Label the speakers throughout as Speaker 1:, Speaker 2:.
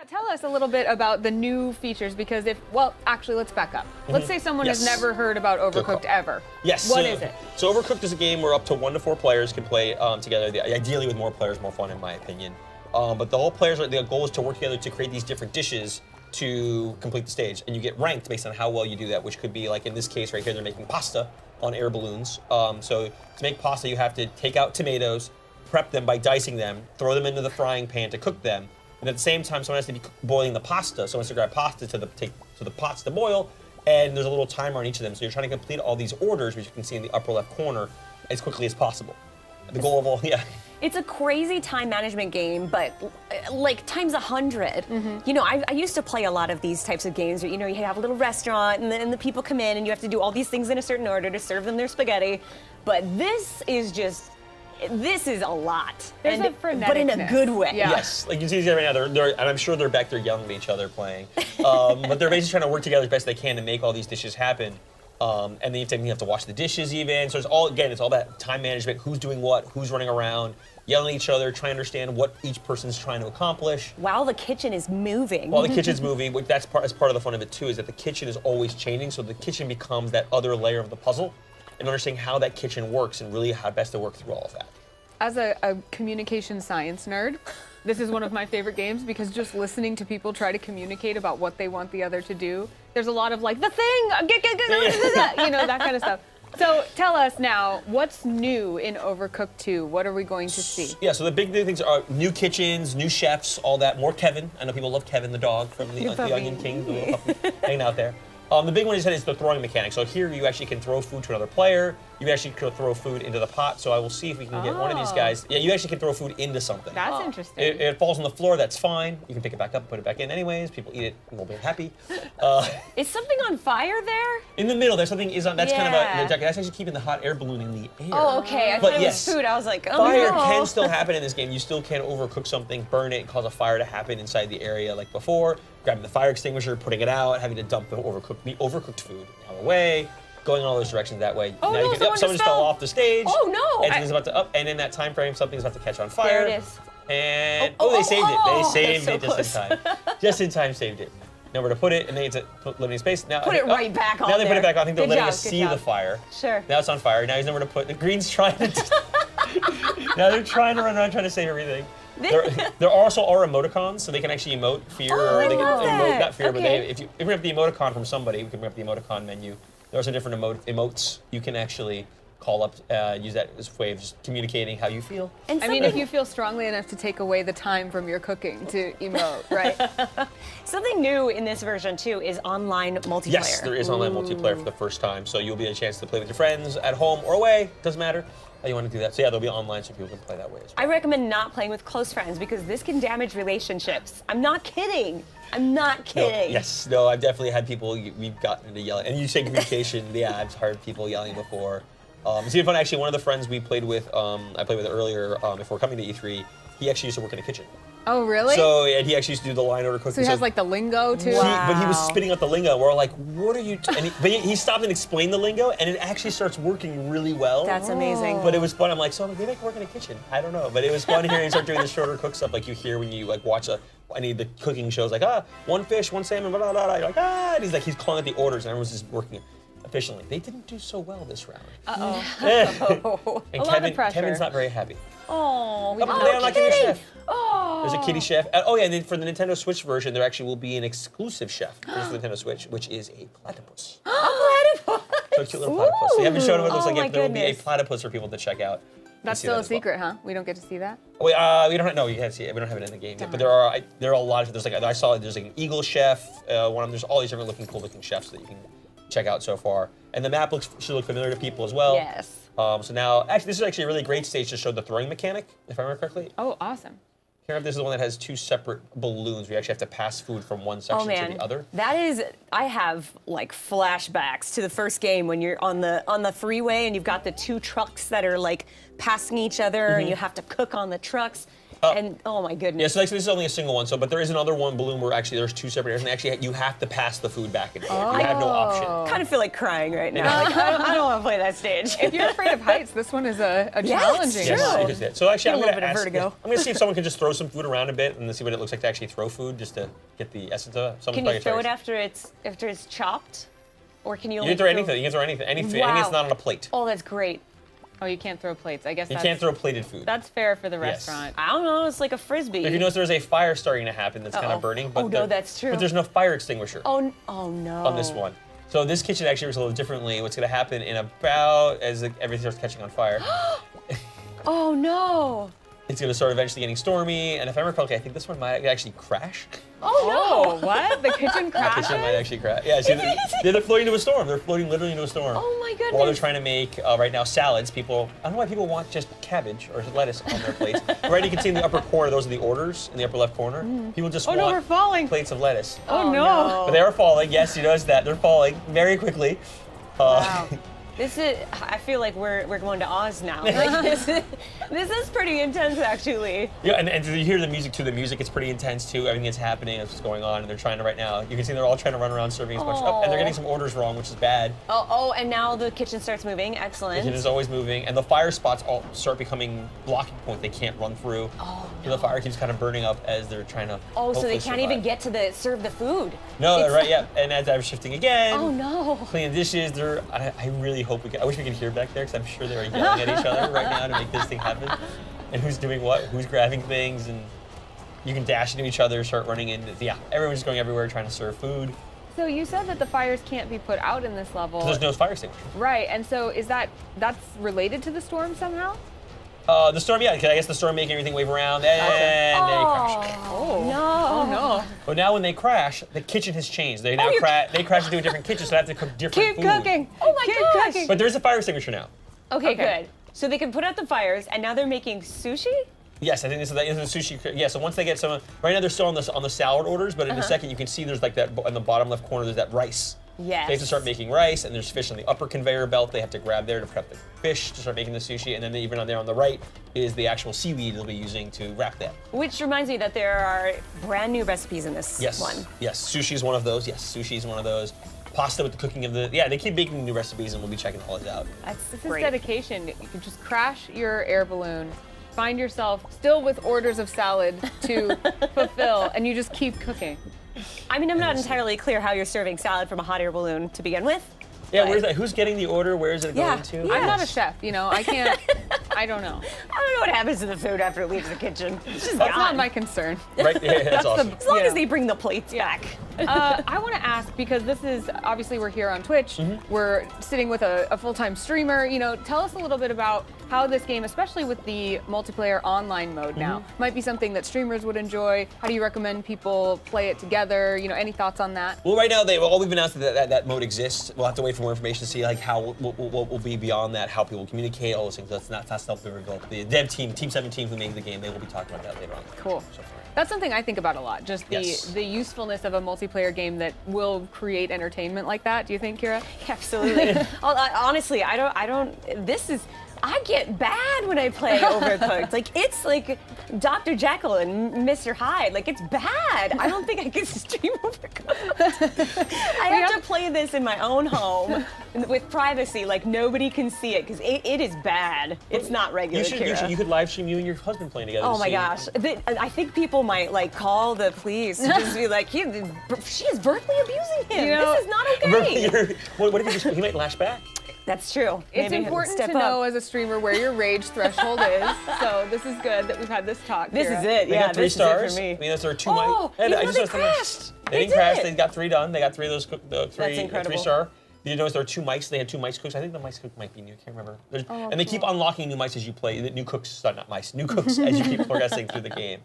Speaker 1: Tell us a little bit about the new features because actually, let's back up. Let's say someone has never heard about Overcooked ever.
Speaker 2: Yes.
Speaker 1: What is it?
Speaker 2: So Overcooked is a game where up to 1 to 4 players can play together. Ideally with more players, more fun in my opinion. But the goal is to work together to create these different dishes to complete the stage. And you get ranked based on how well you do that, which could be like in this case right here, they're making pasta on air balloons. So to make pasta, you have to take out tomatoes, prep them by dicing them, throw them into the frying pan to cook them. And at the same time, someone has to be boiling the pasta. Someone has to grab pasta to the pots to boil, and there's a little timer on each of them. So you're trying to complete all these orders, which you can see in the upper left corner, as quickly as possible. The goal of all,
Speaker 3: It's a crazy time management game, but like times 100. You know, I used to play a lot of these types of games where, you know, you have a little restaurant and then the people come in and you have to do all these things in a certain order to serve them their spaghetti. But this is a lot.
Speaker 1: There's a
Speaker 3: but in a good way.
Speaker 1: Yeah.
Speaker 2: Yes, like you see right now, and I'm sure they're back there yelling at each other playing. But they're basically trying to work together as best they can to make all these dishes happen. And then you have to wash the dishes even. So it's all that time management, who's doing what, who's running around, yelling at each other, trying to understand what each person's trying to accomplish.
Speaker 3: While the kitchen is moving.
Speaker 2: While the kitchen's moving, that's part of the fun of it too, is that the kitchen is always changing, so the kitchen becomes that other layer of the puzzle, and understanding how that kitchen works and really how best to work through all of that.
Speaker 1: As a communication science nerd, this is one of my favorite games because just listening to people try to communicate about what they want the other to do, there's a lot of like, the thing, you know, that kind of stuff. So tell us now, what's new in Overcooked 2? What are we going to see?
Speaker 2: Yeah, so the big new things are new kitchens, new chefs, all that, more Kevin. I know people love Kevin the dog from the Onion King, the little puppy hanging out there. The big one is the throwing mechanic. So here you actually can throw food to another player. You actually can throw food into the pot. So I will see if we can get one of these guys. Yeah, you actually can throw food into something.
Speaker 1: That's interesting.
Speaker 2: It falls on the floor, that's fine. You can pick it back up and put it back in anyways. People eat it and will be happy.
Speaker 3: Is something on fire there?
Speaker 2: In the middle, there's something that's kind of that's actually keeping the hot air balloon in the air.
Speaker 3: Oh, okay. I thought it was food. I was like, oh
Speaker 2: fire
Speaker 3: no.
Speaker 2: can still happen in this game. You still can overcook something, burn it, and cause a fire to happen inside the area like before. Grabbing the fire extinguisher, putting it out, having to dump the overcooked food out away, going in all those directions that way.
Speaker 1: Oh,
Speaker 2: now
Speaker 1: no,
Speaker 2: you can, someone just fell off the stage.
Speaker 3: Oh no!
Speaker 2: And something's about to and in that time frame, something's about to catch on fire.
Speaker 3: There it is.
Speaker 2: And they saved it. They saved
Speaker 3: so
Speaker 2: it just in time. Just in time, saved it. Nowhere to put it, and they need to put living space. Now
Speaker 3: Put it right back on
Speaker 2: Now they put
Speaker 3: there.
Speaker 2: it back on. I think they're
Speaker 3: Good
Speaker 2: letting
Speaker 3: job,
Speaker 2: us
Speaker 3: good
Speaker 2: see
Speaker 3: job.
Speaker 2: the fire.
Speaker 3: Sure.
Speaker 2: Now it's on fire. Now he's nowhere to put. The green's trying to. Now they're trying to run around trying to save everything. There also are emoticons, so they can actually emote fear, or they can emote not fear, but if you bring up the emoticon from somebody, we can bring up the emoticon menu. There are some different emotes you can actually call up, use that as a way of just communicating how you feel.
Speaker 1: And I mean, if you feel strongly enough to take away the time from your cooking to emote, right?
Speaker 3: Something new in this version too is online multiplayer.
Speaker 2: Yes, there is online multiplayer for the first time, so you'll be a chance to play with your friends at home or away, doesn't matter how you want to do that. So yeah, there'll be online so people can play that way as well.
Speaker 3: I recommend not playing with close friends because this can damage relationships. I'm not kidding. I'm not kidding.
Speaker 2: No, I've definitely had people, we've gotten into yelling. And you say communication, yeah, I've heard people yelling before. It's even fun, actually, one of the friends we played with, I played with earlier, before coming to E3, he actually used to work in a kitchen.
Speaker 1: Oh, really?
Speaker 2: So, and he actually used to do the line order cooking.
Speaker 1: So he has like the lingo too?
Speaker 2: But he was spitting out the lingo. We're all like, what are you, but he stopped and explained the lingo, and it actually starts working really well.
Speaker 3: That's amazing.
Speaker 2: But it was fun. I'm like, so maybe I can work in a kitchen. I don't know. But it was fun hearing him start doing the shorter cook stuff like you hear when you like watch any of the cooking shows, like, one fish, one salmon, blah, blah, blah. You're like, and he's calling out the orders, and everyone's just working efficiently. They didn't do so well this round.
Speaker 1: Uh-oh.
Speaker 2: And Kevin's not very happy.
Speaker 3: Oh,
Speaker 2: I'm not kidding. Chef. There's a kitty chef. And then for the Nintendo Switch version, there actually will be an exclusive chef for the Nintendo Switch, which is a platypus.
Speaker 3: A platypus.
Speaker 2: So a cute little platypus. So you haven't shown him what it looks like
Speaker 3: my
Speaker 2: yet. There will be a
Speaker 3: goodness.
Speaker 2: platypus for people to check out.
Speaker 1: That's still a secret, huh? We don't get to see that?
Speaker 2: Wait, we don't. No, you can't see it. We don't have it in the game yet. But there are a lot of. There's I saw there's like an eagle chef. There's all these different cool looking chefs that you can check out so far. And the map should look familiar to people as well.
Speaker 3: Yes.
Speaker 2: So now, actually, this is actually a really great stage to show the throwing mechanic, if I remember correctly.
Speaker 1: Oh, awesome.
Speaker 2: Here, this is the one that has 2 separate balloons. We actually have to pass food from one section to the other.
Speaker 3: That is, I have like flashbacks to the first game when you're on the freeway and you've got the 2 trucks that are like passing each other and you have to cook on the trucks. and oh my goodness.
Speaker 2: Yeah, so this is only a single one. So, but there is another one balloon where actually there's 2 separate areas, and actually you have to pass the food back and forth. You have no option.
Speaker 3: kind of feel like crying right now. Like, I don't want to play that stage.
Speaker 1: If you're afraid of heights, this one is a
Speaker 3: Yeah,
Speaker 1: challenging
Speaker 3: it's
Speaker 2: Yes,
Speaker 3: true.
Speaker 2: you can see it. So actually,
Speaker 3: Get a
Speaker 2: I'm
Speaker 3: little
Speaker 2: going to
Speaker 3: bit of
Speaker 2: ask.
Speaker 3: vertigo.
Speaker 2: I'm going to see if someone can just throw some food around a bit and see what it looks like to actually throw food, just to get the essence of it.
Speaker 3: Can you throw it after it's chopped, or can you?
Speaker 2: You
Speaker 3: Only
Speaker 2: can throw anything. You can throw anything. Anything
Speaker 3: Wow.
Speaker 2: that's not on a plate.
Speaker 3: Oh, that's great.
Speaker 1: Oh, you can't throw plates. I guess
Speaker 2: You
Speaker 1: that's,
Speaker 2: can't throw plated food.
Speaker 1: that's fair for the
Speaker 2: Yes.
Speaker 1: restaurant.
Speaker 3: I don't know. It's like a frisbee.
Speaker 2: If you notice, there's a fire starting to happen that's kind
Speaker 3: Uh-oh.
Speaker 2: of burning. But
Speaker 3: Oh, no, that's true.
Speaker 2: But there's no fire extinguisher
Speaker 3: oh no.
Speaker 2: on this one. So this kitchen actually works a little differently. What's going to happen in about as everything starts catching on fire,
Speaker 3: Oh no.
Speaker 2: it's going to start eventually getting stormy. And if I recall, I think this one might actually crash.
Speaker 3: Oh no.
Speaker 1: What? The kitchen
Speaker 2: The
Speaker 1: crashes?
Speaker 2: kitchen might actually crash. Yeah, see, they're floating into a storm. They're floating literally into a storm.
Speaker 3: Oh my goodness.
Speaker 2: While they're trying to make right now salads, I don't know why people want just cabbage or lettuce on their plates. Right, you can see in the upper corner, those are the orders in the upper left corner. People just
Speaker 1: Oh
Speaker 2: want
Speaker 1: no, we're falling.
Speaker 2: plates of lettuce.
Speaker 1: Oh, no.
Speaker 2: But they are falling. Yes, you notice that they're falling very quickly.
Speaker 3: Wow. This is. I feel like we're going to Oz now. Like, this is pretty intense, actually.
Speaker 2: Yeah, and you hear the music too. The music is pretty intense too. Everything that's happening, that's what's going on, and they're trying to right now. You can see they're all trying to run around serving as much. Oh, and they're getting some orders wrong, which is bad.
Speaker 3: Oh, and now the kitchen starts moving. Excellent.
Speaker 2: The kitchen is always moving, and the fire spots all start becoming blocking point. They can't run through.
Speaker 3: Oh,
Speaker 2: And the fire keeps kind of burning up as they're trying to.
Speaker 3: Oh, so they
Speaker 2: hopefully
Speaker 3: can't even
Speaker 2: survive.
Speaker 3: get to serve the food.
Speaker 2: No,
Speaker 3: It's-
Speaker 2: right? Yeah. And as I'm shifting again.
Speaker 3: Oh no.
Speaker 2: Cleaning dishes. I really hope we can. I wish we could hear back there because I'm sure they're yelling at each other right now to make this thing happen. And who's doing what? Who's grabbing things? And you can dash into each other, start running into. Yeah, everyone's just going everywhere trying to serve food.
Speaker 1: So you said that the fires can't be put out in this level.
Speaker 2: There's no fire extinguisher.
Speaker 1: Right, and so that's related to the storm somehow?
Speaker 2: The storm, yeah, 'cause I guess the storm making everything wave around, and they crash.
Speaker 1: Oh.
Speaker 3: No.
Speaker 1: Oh no.
Speaker 2: But now when they crash, the kitchen has changed. They now
Speaker 3: you're-
Speaker 2: they crash into a different kitchen, so they have to cook different
Speaker 1: Keep
Speaker 2: food.
Speaker 1: cooking.
Speaker 3: Oh my
Speaker 1: Keep
Speaker 3: gosh.
Speaker 1: cooking.
Speaker 2: But there is a fire extinguisher now.
Speaker 3: Okay,
Speaker 1: Okay.
Speaker 3: good. So they can put out the fires, and now they're making sushi.
Speaker 2: Yes, I think this is the sushi. Yeah, so once they get some, right now they're still on the salad orders, but in a second you can see there's like that in the bottom left corner. There's that rice.
Speaker 3: Yes.
Speaker 2: They have to start making rice, and there's fish on the upper conveyor belt. They have to grab there to prep the fish to start making the sushi, and then even on there on the right is the actual seaweed they'll be using to wrap that.
Speaker 3: Which reminds me that there are brand new recipes in this
Speaker 2: Yes.
Speaker 3: one.
Speaker 2: Yes, sushi is one of those. Yes, sushi is one of those. Pasta with the cooking of the. Yeah, they keep making new recipes, and we'll be checking all those out.
Speaker 1: This is
Speaker 3: Great.
Speaker 1: dedication. You can just crash your air balloon, find yourself still with orders of salad to fulfill, and you just keep cooking.
Speaker 3: I mean, I'm not entirely clear how you're serving salad from a hot air balloon to begin with.
Speaker 2: Yeah,
Speaker 3: but-
Speaker 2: where's that? Who's getting the order? Where is it
Speaker 3: Yeah,
Speaker 2: going to?
Speaker 3: yeah.
Speaker 1: I'm not a chef, I can't. I don't know.
Speaker 3: I don't know what happens to the food after it leaves the kitchen. It's just
Speaker 1: That's
Speaker 3: gone.
Speaker 1: not my concern.
Speaker 2: Right there. That's awesome.
Speaker 3: As long
Speaker 1: Yeah.
Speaker 3: as they bring the plates back.
Speaker 1: I want to ask, because this is obviously we're here on Twitch, we're sitting with a full-time streamer. Tell us a little bit about how this game, especially with the multiplayer online mode now, might be something that streamers would enjoy. How do you recommend people play it together? Any thoughts on that?
Speaker 2: Well, right now, all we've announced that mode exists. We'll have to wait for more information to see like how what will be beyond that, how people communicate, all those things. That's still to reveal. The dev team, Team 17, who made the game, they will be talking about that later on.
Speaker 1: Cool.
Speaker 2: So far.
Speaker 1: That's something I think about a lot. Just the usefulness of a multiplayer game that will create entertainment like that. Do you think, Kira?
Speaker 3: Absolutely. Honestly, I don't. I get bad when I play Overcooked. Like, it's like Dr. Jekyll and Mr. Hyde. Like, it's bad. I don't think I can stream Overcooked. I have to play this in my own home with privacy. Like, nobody can see it because it is bad. It's not regular, Kira.
Speaker 2: You could live stream you and your husband playing together.
Speaker 3: Oh
Speaker 2: to
Speaker 3: my
Speaker 2: see-
Speaker 3: gosh. I think people might like call the police to just be like, she is verbally abusing him. This is not okay.
Speaker 2: What if he might lash back?
Speaker 3: That's true.
Speaker 1: It's
Speaker 3: Maybe
Speaker 1: important
Speaker 3: step
Speaker 1: to
Speaker 3: up.
Speaker 1: know as a streamer where your rage threshold is. So this is good that we've had this talk.
Speaker 3: This
Speaker 1: Kira.
Speaker 3: is it.
Speaker 2: They
Speaker 3: Yeah,
Speaker 2: got 3
Speaker 3: this
Speaker 2: stars.
Speaker 3: is it for me.
Speaker 2: I mean, there are 2
Speaker 3: Oh,
Speaker 2: mics.
Speaker 3: even though they
Speaker 2: noticed them.
Speaker 3: crashed.
Speaker 2: They didn't
Speaker 3: They
Speaker 2: crash.
Speaker 3: did.
Speaker 2: They got 3 done. They got 3 of those.
Speaker 3: That's incredible.
Speaker 2: 3-star. Did you notice there are 2 mics? They had 2 mics cooks. I think the mics cook might be new. I can't remember. And they keep unlocking new mics as you play. New cooks, sorry, not mice. New cooks as you keep progressing through the game.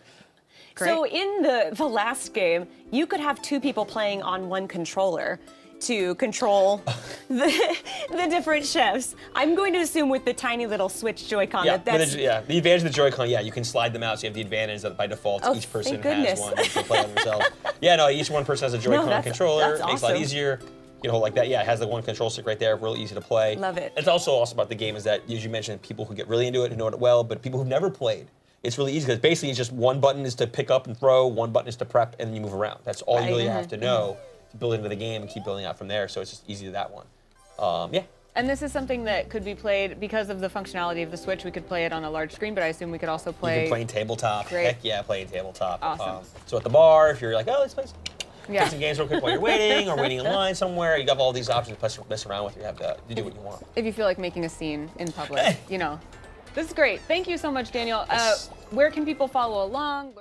Speaker 3: So in the last game, you could have 2 people playing on one controller to control the different chefs. I'm going to assume with the tiny little Switch Joy-Con
Speaker 2: Yeah,
Speaker 3: that's
Speaker 2: the advantage of the Joy-Con, you can slide them out, so you have the advantage that by default
Speaker 3: Oh,
Speaker 2: each person
Speaker 3: thank goodness.
Speaker 2: has one and can play on themselves. Yeah, no, each one person has a Joy-Con
Speaker 3: that's-
Speaker 2: controller.
Speaker 3: that's
Speaker 2: Makes it a lot
Speaker 3: awesome.
Speaker 2: easier. You know, like that. Yeah, it has the one control stick right there, real easy to play.
Speaker 3: Love it.
Speaker 2: It's also awesome about the game is that, as you mentioned, people who get really into it and know it well, but people who've never played, it's really easy because basically it's just one button is to pick up and throw, one button is to prep, and then you move around. That's all you really have to know to build into the game and keep building out from there. So it's just easy to that one. Yeah.
Speaker 1: And this is something that could be played because of the functionality of the Switch. We could play it on a large screen, but I assume we could also play.
Speaker 2: You can play in tabletop.
Speaker 1: Great.
Speaker 2: Heck yeah, play in tabletop.
Speaker 1: Awesome.
Speaker 2: So at the bar, if you're like, oh, let's play
Speaker 1: Yeah.
Speaker 2: some games real quick while you're waiting or waiting in line somewhere, you have all these options to mess around with. You have to do what you want.
Speaker 1: If you feel like making a scene in public, you know. This is great. Thank you so much, Daniel. Where can people follow along?